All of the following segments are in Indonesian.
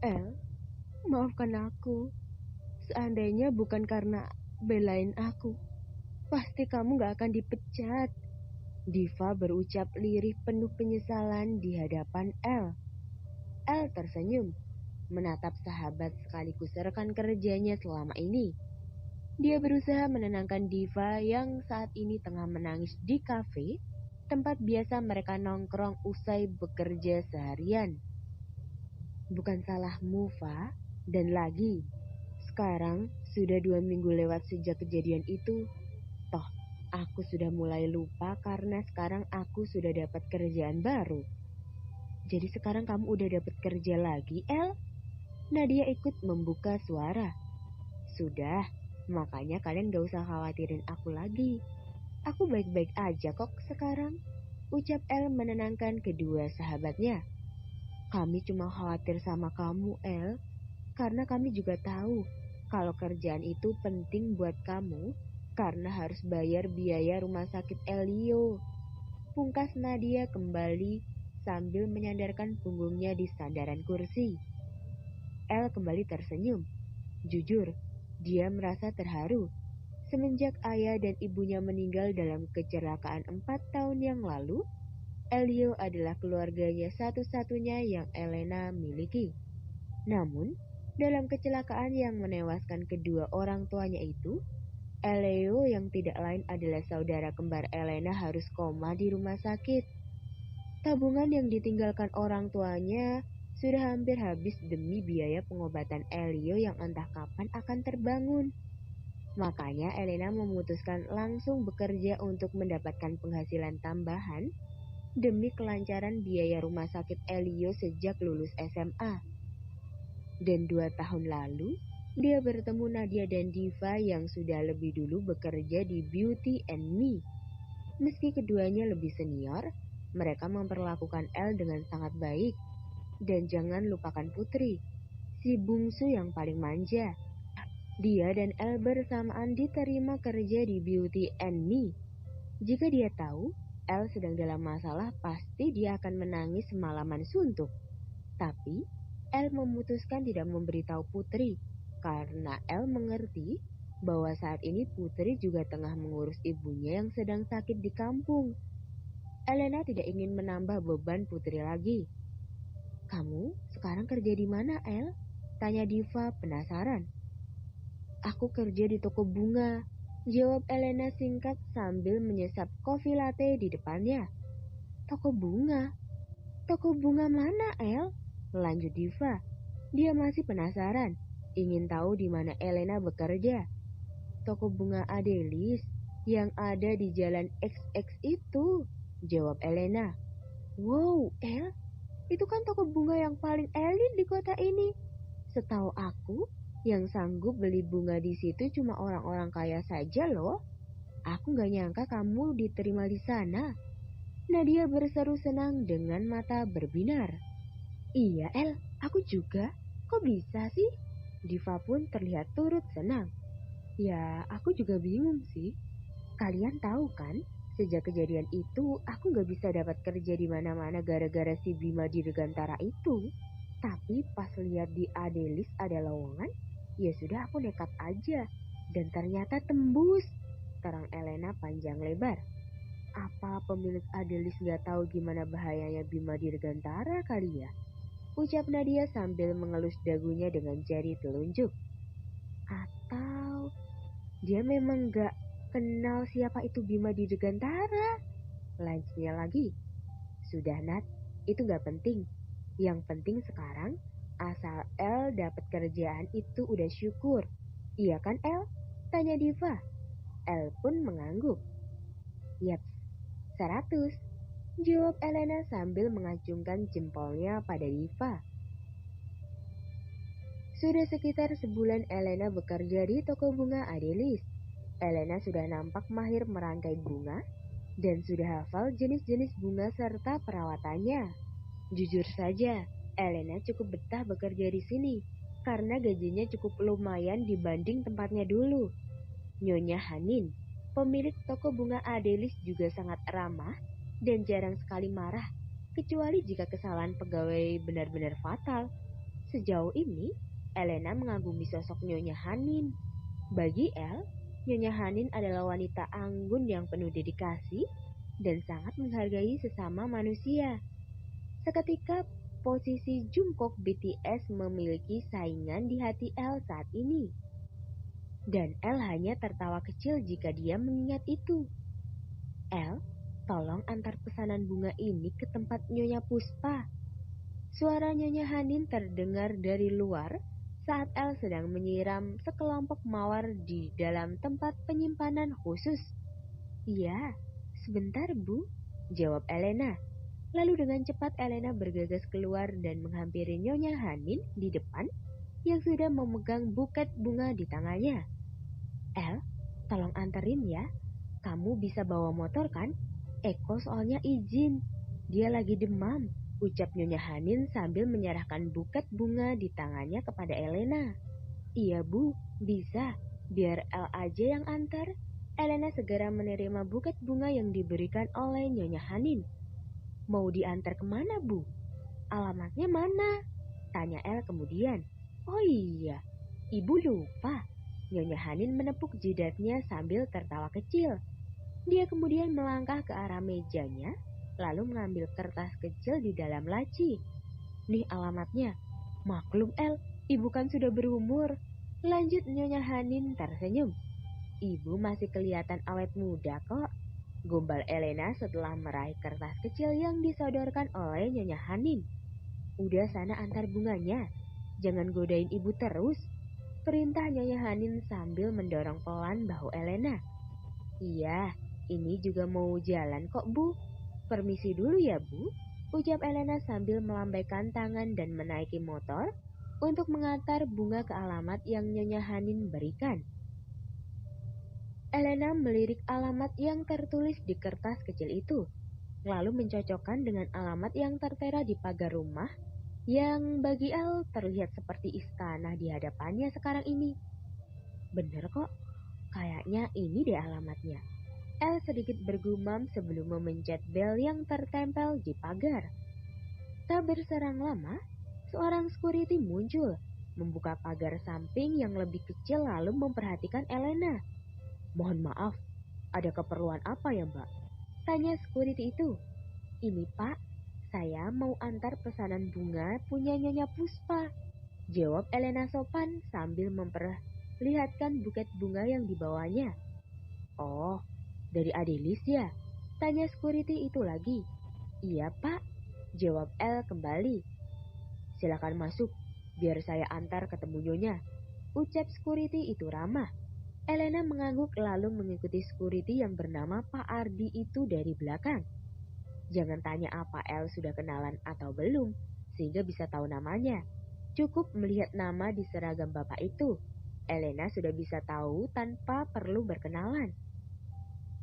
El, maafkan aku. Seandainya bukan karena belain aku, pasti kamu gak akan dipecat. Diva berucap lirih penuh penyesalan di hadapan El. El tersenyum, menatap sahabat sekaligus rekan kerjanya selama ini. Dia berusaha menenangkan Diva yang saat ini tengah menangis di kafe, tempat biasa mereka nongkrong usai bekerja seharian. Bukan salahmu, Va. Dan lagi, sekarang sudah 2 minggu lewat sejak kejadian itu. Toh, aku sudah mulai lupa karena sekarang aku sudah dapat kerjaan baru. Jadi sekarang kamu udah dapat kerja lagi, El? Nadia ikut membuka suara. Sudah, makanya kalian gak usah khawatirin aku lagi. Aku baik-baik aja kok sekarang, ucap El menenangkan kedua sahabatnya. Kami cuma khawatir sama kamu, El, karena kami juga tahu kalau kerjaan itu penting buat kamu karena harus bayar biaya rumah sakit Elio. Pungkas Nadia kembali sambil menyandarkan punggungnya di sandaran kursi. El kembali tersenyum. Jujur, dia merasa terharu. Semenjak ayah dan ibunya meninggal dalam kecelakaan 4 tahun yang lalu, Elio adalah keluarganya satu-satunya yang Elena miliki. Namun, dalam kecelakaan yang menewaskan kedua orang tuanya itu, Elio yang tidak lain adalah saudara kembar Elena harus koma di rumah sakit. Tabungan yang ditinggalkan orang tuanya sudah hampir habis demi biaya pengobatan Elio yang entah kapan akan terbangun. Makanya Elena memutuskan langsung bekerja untuk mendapatkan penghasilan tambahan demi kelancaran biaya rumah sakit Elio sejak lulus SMA. Dan 2 tahun lalu, dia bertemu Nadia dan Diva yang sudah lebih dulu bekerja di Beauty and Me. Meski keduanya lebih senior, mereka memperlakukan El dengan sangat baik. Dan jangan lupakan Putri, si bungsu yang paling manja. Dia dan El bersamaan diterima kerja di Beauty and Me. Jika dia tahu El sedang dalam masalah, pasti dia akan menangis semalaman suntuk. Tapi El memutuskan tidak memberitahu Putri karena El mengerti bahwa saat ini Putri juga tengah mengurus ibunya yang sedang sakit di kampung. Elena tidak ingin menambah beban Putri lagi. Kamu sekarang kerja di mana, El? Tanya Diva penasaran. Aku kerja di toko bunga, jawab Elena singkat sambil menyesap kopi latte di depannya. Toko bunga? Toko bunga mana, El? Lanjut Diva. Dia masih penasaran, ingin tahu di mana Elena bekerja. Toko bunga Adelis yang ada di jalan XX itu, jawab Elena. Wow, El, itu kan toko bunga yang paling elit di kota ini. Setahu aku, yang sanggup beli bunga di situ cuma orang-orang kaya saja loh. Aku gak nyangka kamu diterima di sana. Nadia berseru senang dengan mata berbinar. Iya El, aku juga. Kok bisa sih? Diva pun terlihat turut senang. Ya, aku juga bingung sih. Kalian tahu kan, sejak kejadian itu aku gak bisa dapat kerja di mana-mana gara-gara si Bima Dirgantara itu. Tapi pas lihat di Adelis ada lowongan, ya sudah aku nekat aja. Dan ternyata tembus. Terang Elena panjang lebar. Apa pemilik Adelis gak tahu gimana bahayanya Bima Dirgantara kali ya? Ucap Nadia sambil mengelus dagunya dengan jari telunjuk. Atau dia memang gak kenal siapa itu Bima Dirgantara? Lanjutnya lagi. Sudah Nat, itu gak penting. Yang penting sekarang, asal El dapat kerjaan itu udah syukur. Iya kan El? Tanya Diva. El pun mengangguk. Yap, 100. Jawab Elena sambil mengacungkan jempolnya pada Diva. Sudah sekitar sebulan Elena bekerja di toko bunga Adelis. Elena sudah nampak mahir merangkai bunga dan sudah hafal jenis-jenis bunga serta perawatannya. Jujur saja, Elena cukup betah bekerja di sini karena gajinya cukup lumayan dibanding tempatnya dulu. Nyonya Hanin, pemilik toko bunga Adelis juga sangat ramah dan jarang sekali marah, kecuali jika kesalahan pegawai benar-benar fatal. Sejauh ini, Elena mengagumi sosok Nyonya Hanin. Bagi El, Nyonya Hanin adalah wanita anggun yang penuh dedikasi dan sangat menghargai sesama manusia. Seketika, posisi Jungkook BTS memiliki saingan di hati El saat ini. Dan El hanya tertawa kecil jika dia mengingat itu. El, tolong antar pesanan bunga ini ke tempat Nyonya Puspa. Suara Nyonya Hanin terdengar dari luar saat El sedang menyiram sekelompok mawar di dalam tempat penyimpanan khusus. Iya, sebentar Bu, jawab Elena. Lalu dengan cepat Elena bergegas keluar dan menghampiri Nyonya Hanin di depan yang sudah memegang buket bunga di tangannya. El, tolong anterin ya. Kamu bisa bawa motor kan? Eko soalnya izin. Dia lagi demam, ucap Nyonya Hanin sambil menyerahkan buket bunga di tangannya kepada Elena. Iya Bu, bisa. Biar El aja yang antar. Elena segera menerima buket bunga yang diberikan oleh Nyonya Hanin. Mau diantar kemana Bu? Alamatnya mana? Tanya El kemudian. Oh iya, Ibu lupa. Nyonya Hanin menepuk jidatnya sambil tertawa kecil. Dia kemudian melangkah ke arah mejanya, lalu mengambil kertas kecil di dalam laci. Nih alamatnya. Maklum El, Ibu kan sudah berumur. Lanjut Nyonya Hanin tersenyum. Ibu masih kelihatan awet muda kok. Gombal Elena setelah meraih kertas kecil yang disodorkan oleh Nyonya Hanin. Udah sana antar bunganya. Jangan godain Ibu terus. Perintah Nyonya Hanin sambil mendorong pelan bahu Elena. Iya, ini juga mau jalan kok Bu. Permisi dulu ya Bu, ucap Elena sambil melambaikan tangan dan menaiki motor untuk mengantar bunga ke alamat yang Nyonya Hanin berikan. Elena melirik alamat yang tertulis di kertas kecil itu, lalu mencocokkan dengan alamat yang tertera di pagar rumah yang bagi El terlihat seperti istana di hadapannya sekarang ini. Bener kok, kayaknya ini deh alamatnya. El sedikit bergumam sebelum memencet bel yang tertempel di pagar. Tak berserang lama, seorang security muncul, membuka pagar samping yang lebih kecil lalu memperhatikan Elena. Mohon maaf, ada keperluan apa ya Mbak? Tanya security itu. Ini Pak, saya mau antar pesanan bunga punya Nyonya Puspa. Jawab Elena sopan sambil memperlihatkan buket bunga yang dibawanya. Oh, dari Adelis ya? Tanya security itu lagi. Iya Pak, jawab El kembali. Silakan masuk, biar saya antar ketemu Nyonya. Ucap security itu ramah. Elena mengangguk lalu mengikuti security yang bernama Pak Ardi itu dari belakang. Jangan tanya apa El sudah kenalan atau belum, sehingga bisa tahu namanya. Cukup melihat nama di seragam bapak itu. Elena sudah bisa tahu tanpa perlu berkenalan.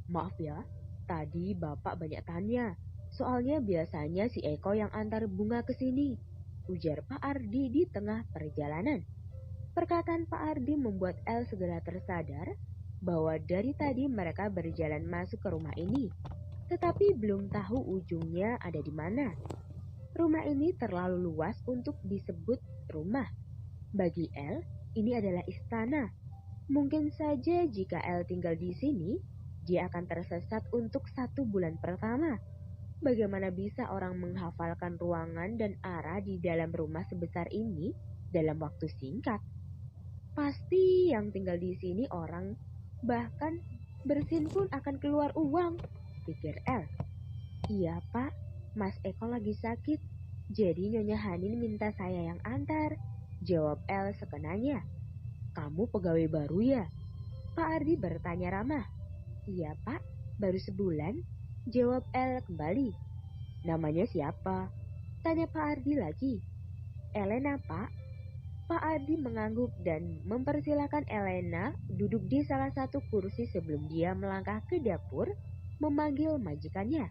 Maaf ya, tadi bapak banyak tanya. Soalnya biasanya si Eko yang antar bunga ke sini, ujar Pak Ardi di tengah perjalanan. Perkataan Pak Ardi membuat El segera tersadar bahwa dari tadi mereka berjalan masuk ke rumah ini, tetapi belum tahu ujungnya ada di mana. Rumah ini terlalu luas untuk disebut rumah. Bagi El, ini adalah istana. Mungkin saja jika El tinggal di sini, dia akan tersesat untuk 1 bulan pertama. Bagaimana bisa orang menghafalkan ruangan dan arah di dalam rumah sebesar ini dalam waktu singkat? Pasti yang tinggal di sini orang, bahkan bersin pun akan keluar uang, pikir El. Iya Pak, Mas Eko lagi sakit, jadi Nyonya Hanin minta saya yang antar, jawab El sekenanya. Kamu pegawai baru ya? Pak Ardi bertanya ramah. Iya Pak, baru sebulan, jawab El kembali. Namanya siapa? Tanya Pak Ardi lagi. Elena Pak. Pak Ardi mengangguk dan mempersilahkan Elena duduk di salah satu kursi sebelum dia melangkah ke dapur memanggil majikannya.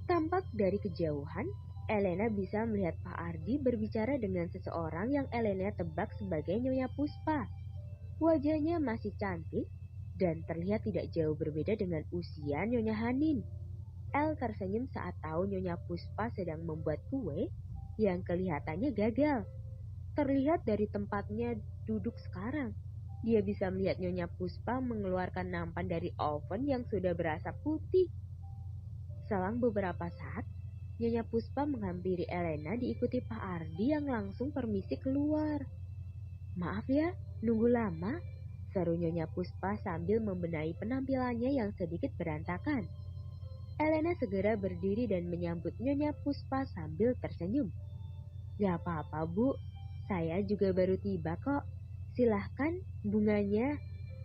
Tampak dari kejauhan, Elena bisa melihat Pak Ardi berbicara dengan seseorang yang Elena tebak sebagai Nyonya Puspa. Wajahnya masih cantik dan terlihat tidak jauh berbeda dengan usia Nyonya Hanin. El tersenyum saat tahu Nyonya Puspa sedang membuat kue yang kelihatannya gagal. terlihat dari tempatnya duduk sekarang. Dia bisa melihat Nyonya Puspa mengeluarkan nampan dari oven yang sudah berasap putih. Selang beberapa saat, Nyonya Puspa menghampiri Elena diikuti Pak Ardi yang langsung permisi keluar. "Maaf ya, nunggu lama," seru Nyonya Puspa sambil membenahi penampilannya yang sedikit berantakan. Elena segera berdiri dan menyambut Nyonya Puspa sambil tersenyum. "Gak apa-apa, Bu. Saya juga baru tiba kok. Silahkan, bunganya."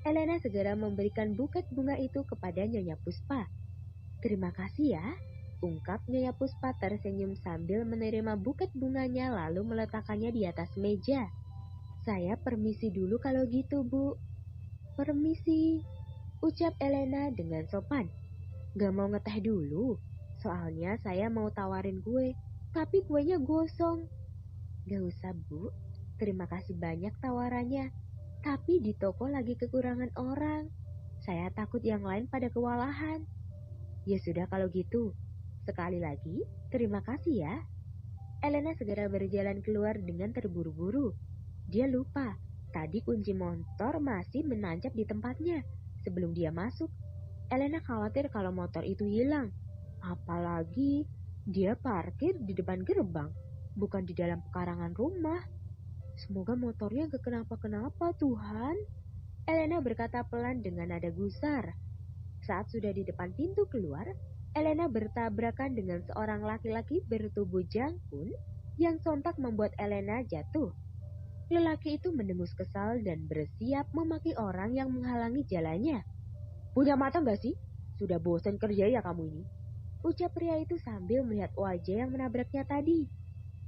Elena segera memberikan buket bunga itu kepada Nyonya Puspa. "Terima kasih ya," ungkap Nyonya Puspa tersenyum sambil menerima buket bunganya lalu meletakkannya di atas meja. "Saya permisi dulu kalau gitu, Bu." "Permisi," ucap Elena dengan sopan. "Gak mau ngeteh dulu? Soalnya saya mau tawarin kue, tapi kuenya gosong." "Gak usah, Bu. Terima kasih banyak tawarannya. Tapi di toko lagi kekurangan orang. Saya takut yang lain pada kewalahan." "Ya sudah kalau gitu. Sekali lagi, terima kasih ya." Elena segera berjalan keluar dengan terburu-buru. Dia lupa, tadi kunci motor masih menancap di tempatnya. Sebelum dia masuk, Elena khawatir kalau motor itu hilang. Apalagi dia parkir di depan gerbang, bukan di dalam pekarangan rumah. "Semoga motornya gak kenapa-kenapa, Tuhan." Elena berkata pelan dengan nada gusar. Saat sudah di depan pintu keluar, Elena bertabrakan dengan seorang laki-laki bertubuh jangkung yang sontak membuat Elena jatuh. Lelaki itu mendengus kesal dan bersiap memaki orang yang menghalangi jalannya. "Punya mata gak sih? Sudah bosan kerja ya kamu ini?" ucap pria itu sambil melihat wajah yang menabraknya tadi.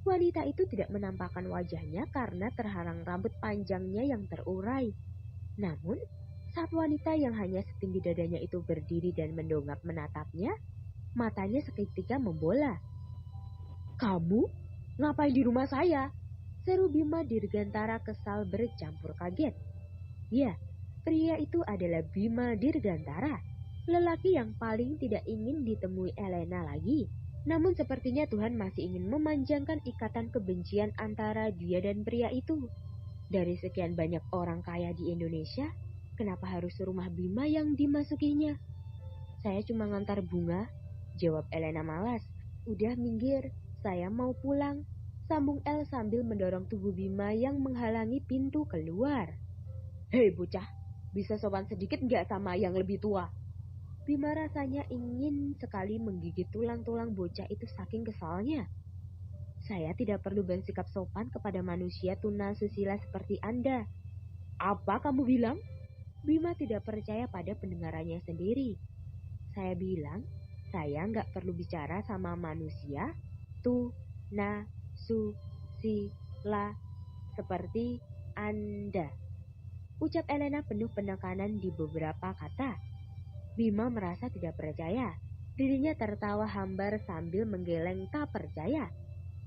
Wanita itu tidak menampakkan wajahnya karena terhalang rambut panjangnya yang terurai. Namun, saat wanita yang hanya setinggi dadanya itu berdiri dan mendongak menatapnya, matanya seketika membola. "Kamu? Ngapain di rumah saya?" seru Bima Dirgantara kesal bercampur kaget. Ya, pria itu adalah Bima Dirgantara, lelaki yang paling tidak ingin ditemui Elena lagi. Namun sepertinya Tuhan masih ingin memanjangkan ikatan kebencian antara dia dan pria itu. Dari sekian banyak orang kaya di Indonesia, kenapa harus rumah Bima yang dimasukinya? "Saya cuma ngantar bunga," jawab Elena malas. "Udah minggir, saya mau pulang," sambung El sambil mendorong tubuh Bima yang menghalangi pintu keluar. "Hei bocah, bisa sopan sedikit nggak sama yang lebih tua?" Bima rasanya ingin sekali menggigit tulang-tulang bocah itu saking kesalnya. "Saya tidak perlu bersikap sopan kepada manusia tuna susila seperti Anda." "Apa kamu bilang?" Bima tidak percaya pada pendengarannya sendiri. "Saya bilang, saya nggak perlu bicara sama manusia tuna susila seperti Anda," ucap Elena penuh penekanan di beberapa kata. Bima merasa tidak percaya. Dirinya tertawa hambar sambil menggeleng tak percaya.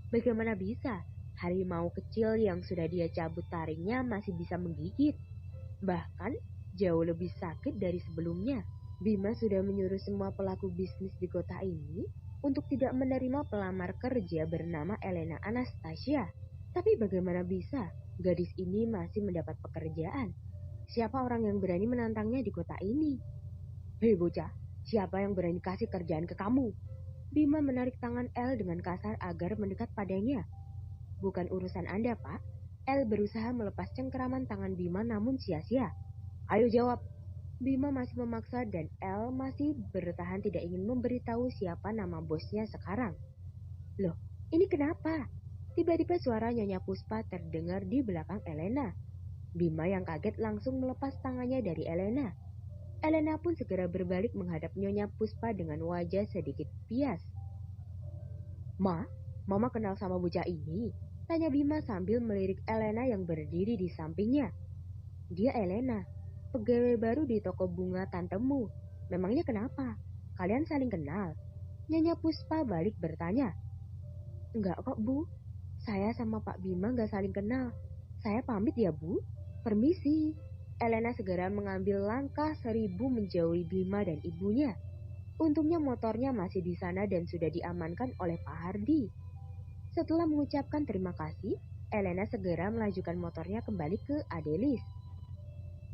Bagaimana bisa harimau kecil yang sudah dia cabut taringnya masih bisa menggigit? Bahkan jauh lebih sakit dari sebelumnya. Bima sudah menyuruh semua pelaku bisnis di kota ini untuk tidak menerima pelamar kerja bernama Elena Anastasia. Tapi bagaimana bisa gadis ini masih mendapat pekerjaan? Siapa orang yang berani menantangnya di kota ini? "Hei bocah, siapa yang berani kasih kerjaan ke kamu?" Bima menarik tangan El dengan kasar agar mendekat padanya. "Bukan urusan Anda, Pak." El berusaha melepas cengkeraman tangan Bima namun sia-sia. "Ayo jawab." Bima masih memaksa dan El masih bertahan tidak ingin memberitahu siapa nama bosnya sekarang. "Loh, ini kenapa?" Tiba-tiba suara Nyonya Puspa terdengar di belakang Elena. Bima yang kaget langsung melepas tangannya dari Elena. Elena pun segera berbalik menghadap Nyonya Puspa dengan wajah sedikit pias. "Ma, Mama kenal sama bocah ini?" tanya Bima sambil melirik Elena yang berdiri di sampingnya. "Dia Elena, pegawai baru di toko bunga tantemu. Memangnya kenapa? Kalian saling kenal?" Nyonya Puspa balik bertanya. "Enggak kok, Bu. Saya sama Pak Bima gak saling kenal. Saya pamit ya, Bu. Permisi." Elena segera mengambil langkah 1000 menjauhi Bima dan ibunya. Untungnya motornya masih di sana dan sudah diamankan oleh Pak Hardi. Setelah mengucapkan terima kasih, Elena segera melajukan motornya kembali ke Adelis.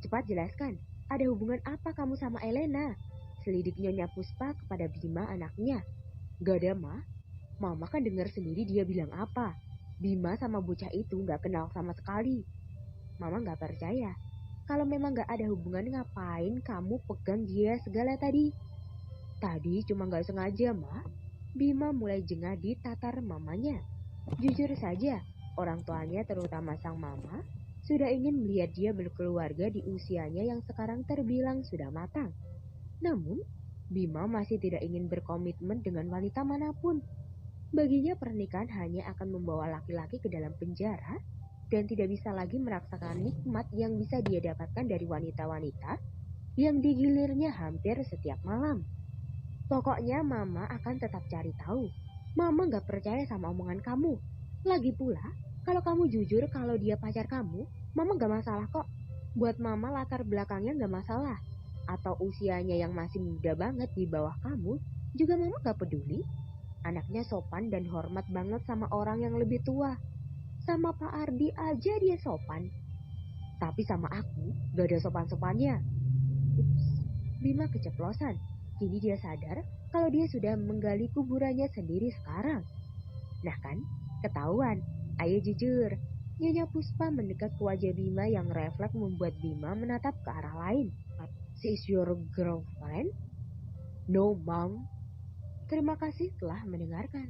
Cepat jelaskan, ada hubungan apa kamu sama Elena? Selidik Nyonya Puspa kepada Bima anaknya. Gak ada, Ma. Mama kan dengar sendiri dia bilang apa. Bima sama bocah itu gak kenal sama sekali. Mama gak percaya. Kalau memang gak ada hubungan, ngapain kamu pegang dia segala tadi? Tadi cuma gak sengaja, Ma. Bima mulai jengah di tatar mamanya. Jujur saja, orang tuanya terutama sang mama sudah ingin melihat dia berkeluarga di usianya yang sekarang terbilang sudah matang. Namun, Bima masih tidak ingin berkomitmen dengan wanita manapun. Baginya pernikahan hanya akan membawa laki-laki ke dalam penjara dan tidak bisa lagi merasakan nikmat yang bisa dia dapatkan dari wanita-wanita yang digilirnya hampir setiap malam. Pokoknya Mama akan tetap cari tahu. Mama gak percaya sama omongan kamu. Lagi pula, kalau kamu jujur kalau dia pacar kamu, Mama gak masalah kok. Buat Mama latar belakangnya gak masalah. Atau usianya yang masih muda banget di bawah kamu, juga Mama gak peduli. Anaknya sopan dan hormat banget sama orang yang lebih tua. Sama Pak Ardi aja dia sopan. Tapi sama aku, gak ada sopan-sopannya. Ups, Bima keceplosan. Kini dia sadar kalau dia sudah menggali kuburannya sendiri sekarang. Nah kan, ketahuan. Ayo jujur. Nyonya Puspa mendekat ke wajah Bima yang refleks membuat Bima menatap ke arah lain. She is your girlfriend? No, Mom. Terima kasih telah mendengarkan.